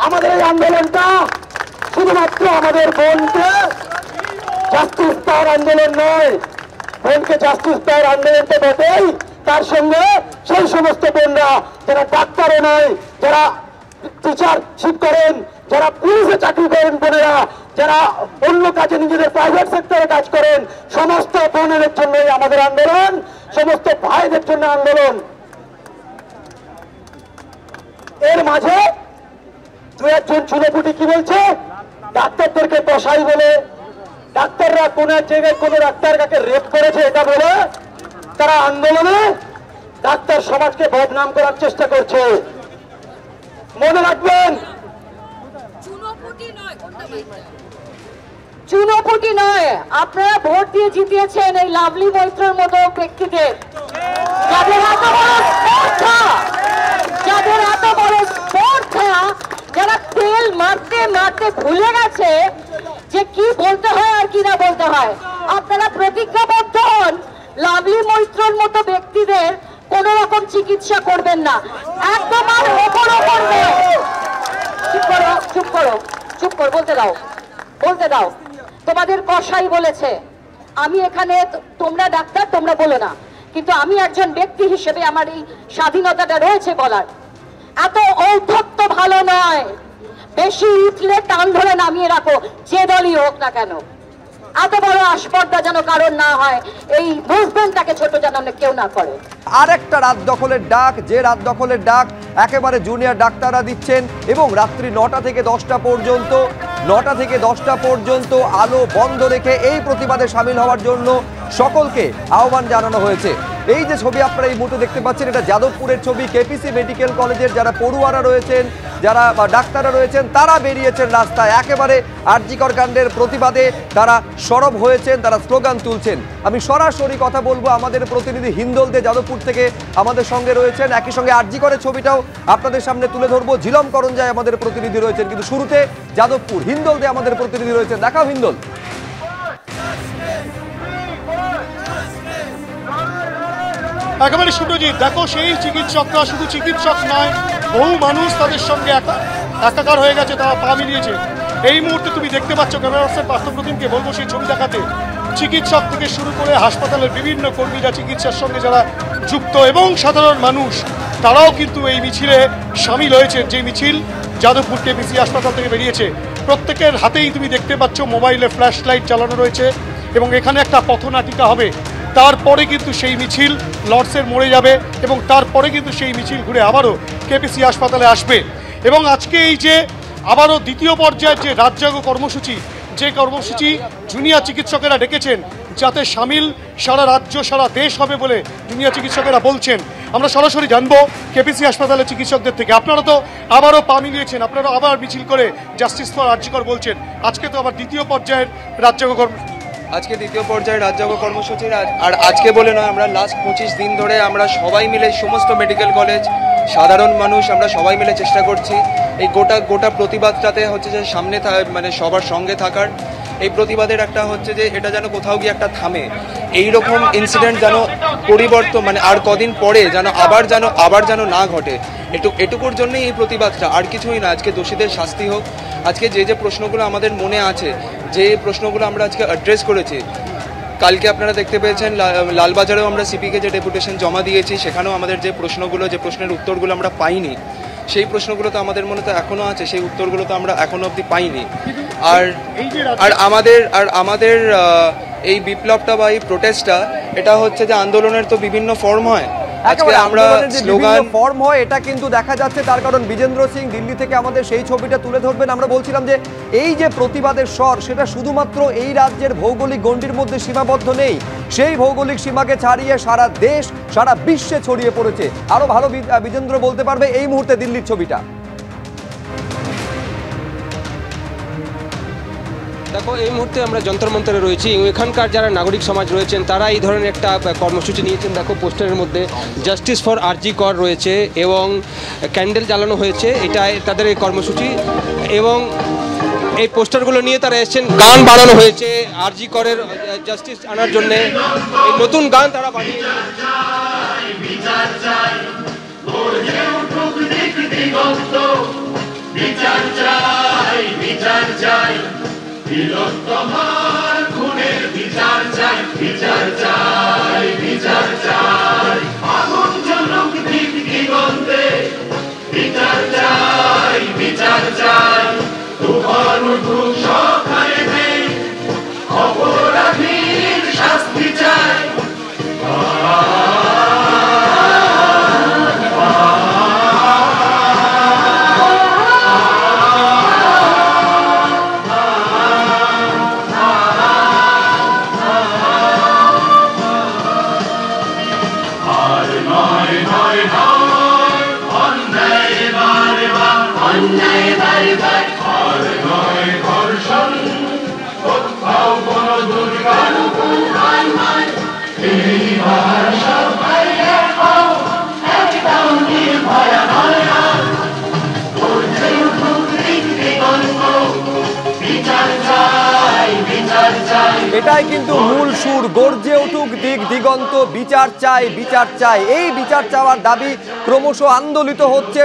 আমাদের এই আন্দোলনটা শুধুমাত্র আমাদের বোনকে জাস্টিস পাওয়ার আন্দোলন নয়, বোনকে জাস্টিস পাওয়ার আন্দোলন তো বটেই, তার সঙ্গে সেই সমস্ত বোনরা যারা ডাক্তারও নয়, যারা টিচারশিপ করেন, যারা পুলিশে চাকরি করেন বোনেরা, যারা অন্য কাজে নিজেদের প্রাইভেট সেক্টরে কাজ করেন, সমস্ত বোনেদের জন্যই আমাদের আন্দোলন, সমস্ত ভাইদের জন্য আন্দোলন। এর মাঝে দু একজন চুনোপুটি কি বলছে, ডাক্তারদেরকে কসাই বলে, ডাক্তাররা কোন এক জায়গায় কোন ডাক্তার কাকে রেপ করেছে এটা বলে তারা আন্দোলনে ডাক্তার সমাজকে বদনাম করার চেষ্টা করছে। মনে রাখবেন, চুনোপুটি নয়, আপনারা ভোট দিয়ে জিতিয়েছেন এই লাভলি মৈত্রের মতো ব্যক্তিদের, যাদের এত বড় স্পর্ধা, যাদের এত বড় স্পর্ধা, যারা তেল মারতে মারতে ভুলে গেছে যে কি বলতে হয় আর কি না বলতে হয়। আপনারা প্রতিজ্ঞাবদ্ধ হন লাভলি মৈত্রের মতো ব্যক্তিদের কোন রকম চিকিৎসা করবেন না, একদম আর ওপরও করবে। চুপ করো, চুপ করো, চুপ করো, বলতে দাও, বলতে দাও। তোমাদের কসাই বলেছে, আমি এখানে, তোমরা ডাক্তার তোমরা বলো না, কিন্তু আমি একজন ব্যক্তি হিসেবে আমার এই স্বাধীনতাটা রয়েছে বলার। এত ঔদ্ধত্য ভালো নয়, বেশি উঠলে টান ধরে নামিয়ে রাখো, যে দলই হোক না কেন। এত বড় আসপর্দা যেন কারণ না হয়, এই মুভমেন্টটাকে ছোট যেন কেউ না করে। আরেকটা রাত দখলের ডাক, যে রাত দখলের ডাক একেবারে জুনিয়র ডাক্তাররা দিচ্ছেন, এবং রাত্রি 9টা থেকে 10টা পর্যন্ত, 9টা থেকে 10টা পর্যন্ত আলো বন্ধ রেখে এই প্রতিবাদে সামিল হওয়ার জন্য সকলকে আহ্বান জানানো হয়েছে। এই যে ছবি আপনারা এই মুহূর্তে দেখতে পাচ্ছেন, এটা যাদবপুরের ছবি। কেপিসি মেডিকেল কলেজের যারা পড়ুয়ারা রয়েছেন, যারা ডাক্তাররা রয়েছেন, তারা বেরিয়েছেন রাস্তায় একেবারে আরজি কর কাণ্ডের প্রতিবাদে। তারা সরব হয়েছেন, তারা স্লোগান তুলছেন। আমি সরাসরি কথা বলবো, আমাদের প্রতিনিধি হিন্দল দে যাদবপুর থেকে আমাদের সঙ্গে রয়েছেন, একই সঙ্গে আরজি করের ছবিটাও আপনাদের সামনে তুলে ধরবো। ঝিলম করঞ্জায় আমাদের প্রতিনিধি রয়েছেন, কিন্তু শুরুতে যাদবপুর, হিন্দল দে আমাদের প্রতিনিধি রয়েছেন। দেখাও হিন্দল। একেবারে শুভজিৎ, দেখো সেই চিকিৎসকরা শুধু চিকিৎসক নয়, বহু মানুষ তাদের সঙ্গে একাকার হয়ে গেছে, তারা পা মিলিয়েছে। এই মুহূর্তে তুমি দেখতে পাচ্ছ, ক্যামেরার পার্থপ্রতিমকে বলবো সেই ছবি দেখাতে। চিকিৎসক থেকে শুরু করে হাসপাতালের বিভিন্ন কর্মীরা, চিকিৎসার সঙ্গে যারা যুক্ত এবং সাধারণ মানুষ, তারাও কিন্তু এই মিছিলে সামিল হয়েছে। যে মিছিল যাদবপুর কেপিসি হাসপাতাল থেকে বেরিয়েছে, প্রত্যেকের হাতেই তুমি দেখতে পাচ্ছ মোবাইলে ফ্ল্যাশ লাইট চালানো রয়েছে, এবং এখানে একটা পথনাটিকা হবে। তারপরে কিন্তু সেই মিছিল লর্ডসের মোড়ে যাবে, এবং তারপরে কিন্তু সেই মিছিল ঘুরে আবারও কেপিসি হাসপাতালে আসবে। এবং আজকে এই যে আবারও দ্বিতীয় পর্যায়ের যে রাতজাগো কর্মসূচি, যে কর্মসূচি জুনিয়র চিকিৎসকেরা ডেকেছেন, যাতে সামিল সারা রাজ্য সারা দেশ হবে বলে জুনিয়র চিকিৎসকেরা বলছেন। আমরা সরাসরি জানবো কেপিসি হাসপাতালের চিকিৎসকদের থেকে। আপনারা তো আবারও পা মিলিয়েছেন, আপনারা আবার মিছিল করে জাস্টিস ফর আরজি কর বলছেন। আজকে তো আবার দ্বিতীয় পর্যায়ের রাতজাগো কর্মসূচি, আজকে দ্বিতীয় পর্যায়ে রাতজাগো কর্মসূচির। আর আজকে বলে নয়, আমরা লাস্ট 25 দিন ধরে আমরা সবাই মিলে, সমস্ত মেডিকেল কলেজ, সাধারণ মানুষ, আমরা সবাই মিলে চেষ্টা করছি এই গোটা প্রতিবাদটাতে হচ্ছে যে সামনে মানে সবার সঙ্গে থাকার। এই প্রতিবাদের একটা হচ্ছে যে এটা যেন কোথাও গিয়ে একটা থামে, এই রকম ইনসিডেন্ট যেন পরিবর্তন মানে আর কদিন পরে যেন আবার যেন না ঘটে, এটুকুর জন্যই এই প্রতিবাদটা, আর কিছুই না। আজকে দোষীদের শাস্তি হোক। আজকে যে প্রশ্নগুলো আমাদের মনে আছে, যে প্রশ্নগুলো আমরা আজকে অ্যাড্রেস করেছি, কালকে আপনারা দেখতে পেয়েছেন লালবাজারেও আমরা সিপিকে যে ডেপুটেশন জমা দিয়েছি, সেখানেও আমাদের যে প্রশ্নের উত্তরগুলো আমরা পাইনি, সেই প্রশ্নগুলো তো আমাদের মনে তো এখনও আছে, সেই উত্তরগুলো তো আমরা এখনও অবধি পাইনি। আর আমাদের এই বিপ্লবটা বা এই প্রোটেস্টটা, এটা হচ্ছে যে আন্দোলনের তো বিভিন্ন ফর্ম হয়। আজকে আমরা স্লোগান ফর্ম হয়, এটা কিন্তু দেখা যাচ্ছে। তার কারণ বিজেন্দ্র সিং দিল্লি থেকে আমাদের সেই ছবিটা তুলে ধরবেন। আমরা বলছিলাম যে এই যে প্রতিবাদের স্বর, সেটা শুধুমাত্র এই রাজ্যের ভৌগোলিক গণ্ডির মধ্যে সীমাবদ্ধ নেই, সেই ভৌগোলিক সীমাকে ছাড়িয়ে সারা দেশ, সারা বিশ্বে ছড়িয়ে পড়েছে। আরো ভালো বিজেন্দ্র বলতে পারবে এই মুহূর্তে দিল্লির ছবিটা। দেখো, এই মুহূর্তে আমরা যন্তর মন্তরে রয়েছি। এখানকার যারা নাগরিক সমাজ রয়েছেন, তারা এই ধরনের একটা কর্মসূচি নিয়েছেন। দেখো, পোস্টারের মধ্যে জাস্টিস ফর আরজি কর রয়েছে এবং ক্যান্ডেল জ্বালানো হয়েছে, এটা তাদের এই কর্মসূচি। এবং এই পোস্টারগুলো নিয়ে তারা এসেছেন, গান বানানো হয়েছে আরজি করের জাস্টিস আনার জন্যে। এই নতুন গান তারা বানিয়েছে। বিচার চাই, বিচার চাই, তিলোত্তমার খুনের বিচার চাই, বিচার চাই, বিচার চাই, আগুন জ্বলুক দিক দিগন্তে, বিচার চাই, বিচার চাই, তুফান উঠুক সখানে নেই, অপরাধীর শাস্তি চাই। এটাই কিন্তু মূল সুর, গর্জে উঠুক দিক দিগন্ত, বিচার চাই, বিচার চাই। এই বিচার চাওয়ার দাবি ক্রমশ আন্দোলিত হচ্ছে,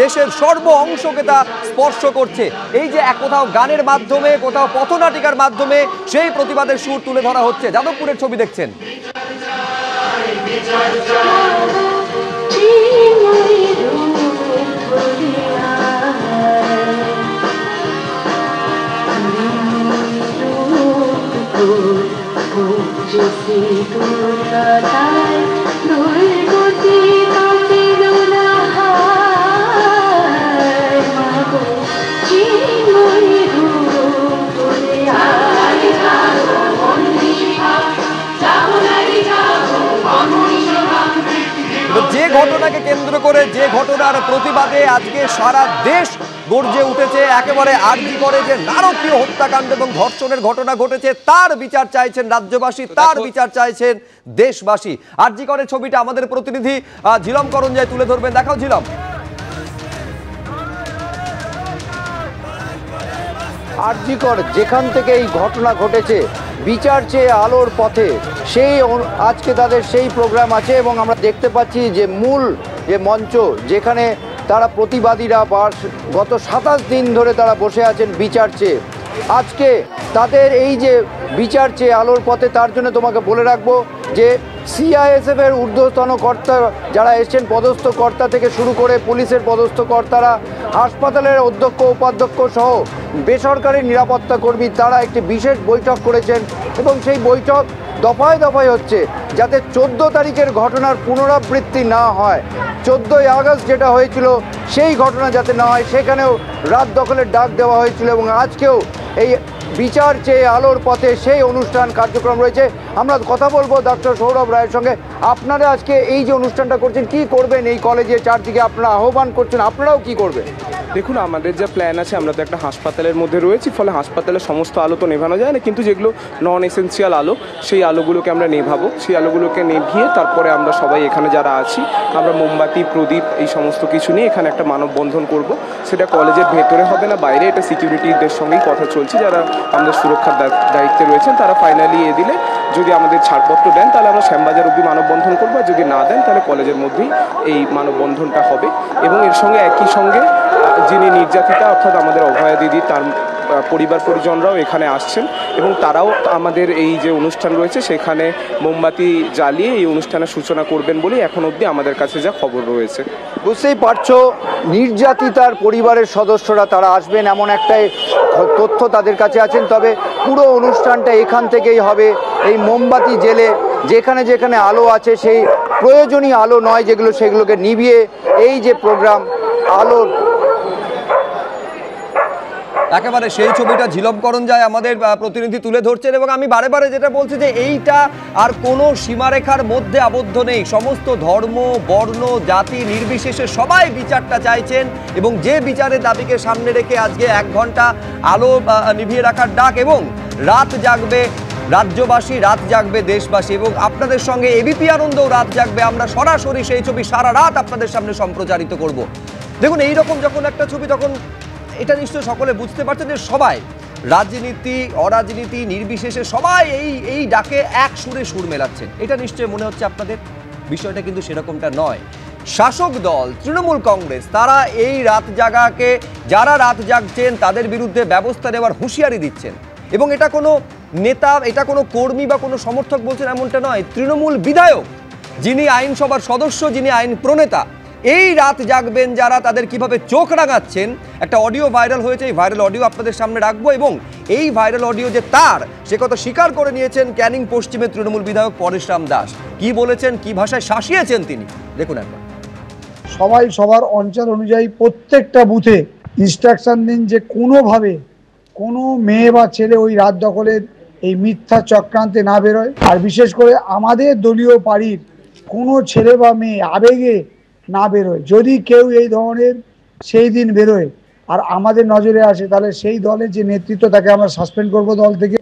দেশের সর্ব অংশকে তা স্পর্শ করছে। এই যে এক কোথাও গানের মাধ্যমে, কোথাও পথনাটিকার মাধ্যমে সেই প্রতিবাদের সুর তুলে ধরা হচ্ছে। যাদবপুরের ছবি দেখছেন। যে ঘটনাকে কেন্দ্র করে, যে ঘটনার প্রতিবাদে আজকে সারা দেশ গর্জে উঠেছে, একেবারে আরজি করে যে নারকীয় হত্যাকাণ্ড এবং ধর্ষণের ঘটনা ঘটেছে, তার বিচার চাইছেন রাজ্যবাসী, তার বিচার চাইছেন দেশবাসী। আরজি করে ছবিটা আমাদের প্রতিনিধি ঝিলম করঞ্জাই তুলে ধরবেন। দেখাও ঝিলম। আরজি কর যেখান থেকে এই ঘটনা ঘটেছে, বিচার চেয়ে আলোর পথে, সেই আজকে তাদের সেই প্রোগ্রাম আছে এবং আমরা দেখতে পাচ্ছি যে মূল যে মঞ্চ, যেখানে তারা প্রতিবাদীরা গত 27 দিন ধরে তারা বসে আছেন বিচার চেয়ে। আজকে তাদের এই যে বিচার চেয়ে আলোর পথে, তার জন্য তোমাকে বলে রাখবো যে সিআইএসএফ এর ঊর্ধ্বতন কর্তা যারা এসছেন, পদস্থ কর্তা থেকে শুরু করে পুলিশের পদস্থ কর্তারা, হাসপাতালের অধ্যক্ষ উপাধ্যক্ষ সহ বেসরকারি নিরাপত্তা কর্মী, তারা একটি বিশেষ বৈঠক করেছেন এবং সেই বৈঠক দফায় দফায় হচ্ছে যাতে 14 তারিখের ঘটনার পুনরাবৃত্তি না হয়। 14ই আগস্ট যেটা হয়েছিল সেই ঘটনা যাতে না হয়, সেখানেও রাত দখলের ডাক দেওয়া হয়েছিল এবং আজকেও এই বিচার চেয়ে আলোর পথে সেই অনুষ্ঠান কার্যক্রম রয়েছে। আমরা কথা বলবো ডক্টর সৌরভ রায়ের সঙ্গে। আপনারা আজকে এই যে অনুষ্ঠানটা করছেন, কি করবেন? এই কলেজে চারদিকে আপনারা আহ্বান করছেন, আপনারাও কি করবেন? দেখুন, আমাদের যা প্ল্যান আছে, আমরা তো একটা হাসপাতালের মধ্যে রয়েছি, ফলে হাসপাতালের সমস্ত আলো তো নেভানো যায় না, কিন্তু যেগুলো নন এসেন্সিয়াল আলো, সেই আলোগুলোকে আমরা নেভাবো। সেই আলোগুলোকে নেভিয়ে তারপরে আমরা সবাই এখানে যারা আছি, আমরা মোমবাতি, প্রদীপ, এই সমস্ত কিছু নিয়ে এখানে একটা মানববন্ধন করব। সেটা কলেজের ভেতরে হবে না, বাইরে। এটা সিকিউরিটিদের সঙ্গেই কথা চলছে, যারা আমাদের সুরক্ষার দায়িত্বে রয়েছেন, তারা ফাইনালি দিলে যদি আমাদের ছাড়পত্র দেন তাহলে আমরা শ্যামবাজার অবধি মানববন্ধন করবো, আর যদি না দেন তাহলে কলেজের মধ্যেই এই মানববন্ধনটা হবে। এবং এর সঙ্গে একই সঙ্গে যিনি নির্যাতিতা অর্থাৎ আমাদের অভয়া দিদি, তার পরিবার পরিজনরাও এখানে আসছেন এবং তারাও আমাদের এই যে অনুষ্ঠান রয়েছে সেখানে মোমবাতি জ্বালিয়ে এই অনুষ্ঠানের সূচনা করবেন বলে এখন অবধি আমাদের কাছে যা খবর রয়েছে। বুঝতেই পারছো, নির্যাতিতার পরিবারের সদস্যরা তারা আসবেন এমন একটাই তথ্য তাদের কাছে আছেন। তবে পুরো অনুষ্ঠানটা এখান থেকেই হবে, এই মোমবাতি জেলে যেখানে যেখানে আলো আছে, সেই প্রয়োজনীয় আলো নয় যেগুলো, সেগুলোকে নিভিয়ে এই যে প্রোগ্রাম আলোর একেবারে সেই ছবিটা ঝিলম করঞ্জাই আমাদের প্রতিনিধি তুলে ধরছেন। এবং আমি বারে বারে যেটা বলছি যে এইটা আর কোনো সীমারেখার মধ্যে আবদ্ধ নেই। সমস্ত ধর্ম, বর্ণ, জাতি নির্বিশেষে সবাই বিচারটা চাইছেন এবং যে বিচারের দাবিকে সামনে রেখে আজকে 1 ঘন্টা আলো নিভিয়ে রাখার ডাক। এবং রাত জাগবে রাজ্যবাসী, রাত জাগবে দেশবাসী এবং আপনাদের সঙ্গে এবিপি আনন্দও রাত জাগবে। আমরা সরাসরি সেই ছবি সারা রাত আপনাদের সামনে সম্প্রচারিত করব। দেখুন, এইরকম যখন একটা ছবি, তখন এটা নিশ্চয় সকলে বুঝতে পারছেন যে সবাই, রাজনীতি অরাজনীতি নির্বিশেষে সবাই এই ডাকে এক সুরে সুর মেলাচ্ছেন। এটা নিশ্চয়ই মনে হচ্ছে আপনাদের, বিষয়টা কিন্তু সেরকমটা নয়। শাসক দল তৃণমূল কংগ্রেস তারা এই রাত জাগাকে, যারা রাত জাগছেন তাদের বিরুদ্ধে ব্যবস্থা নেওয়ার হুঁশিয়ারি দিচ্ছেন। এবং এটা কোনো নেতা, এটা কোনো কর্মী বা কোনো সমর্থক বলছেন এমনটা নয়, তৃণমূল বিধায়ক যিনি আইনসভার সদস্য, যিনি আইন প্রণেতা, এই রাত জাগবেন যারা, তাদের কিভাবে চোখ রাঙাচ্ছেন। একটা অডিও ভাইরাল হয়েছে, এই ভাইরাল অডিও আপনাদের সামনে রাখবো এবং এই ভাইরাল অডিও যে তার, সে কথা স্বীকার করে নিয়েছেন ক্যানিং পশ্চিমের তৃণমূল বিধায়ক পরেশরাম দাস। কি বলেছেন, কি ভাষায় শাসিয়েছেন তিনি, দেখুন একবার। সবাই সবার অঞ্চল অনুযায়ী প্রত্যেকটা বুথে ইনস্ট্রাকশন দিন যে কোনোভাবে কোনো মেয়ে বা ছেলে ওই রাত দখলের এই মিথ্যা চক্রান্তে না বেরোয়। আর বিশেষ করে আমাদের দলীয় পার্টির কোনো ছেলে বা মেয়ে আবেগে না বেরোয়। যদি কেউ এই ধরনের সেই দিন বেরোয় আর আমাদের নজরে আসে, তাহলে সেই দলের যে নেতৃত্ব তাকে আমরা সাসপেন্ড করব দল থেকে।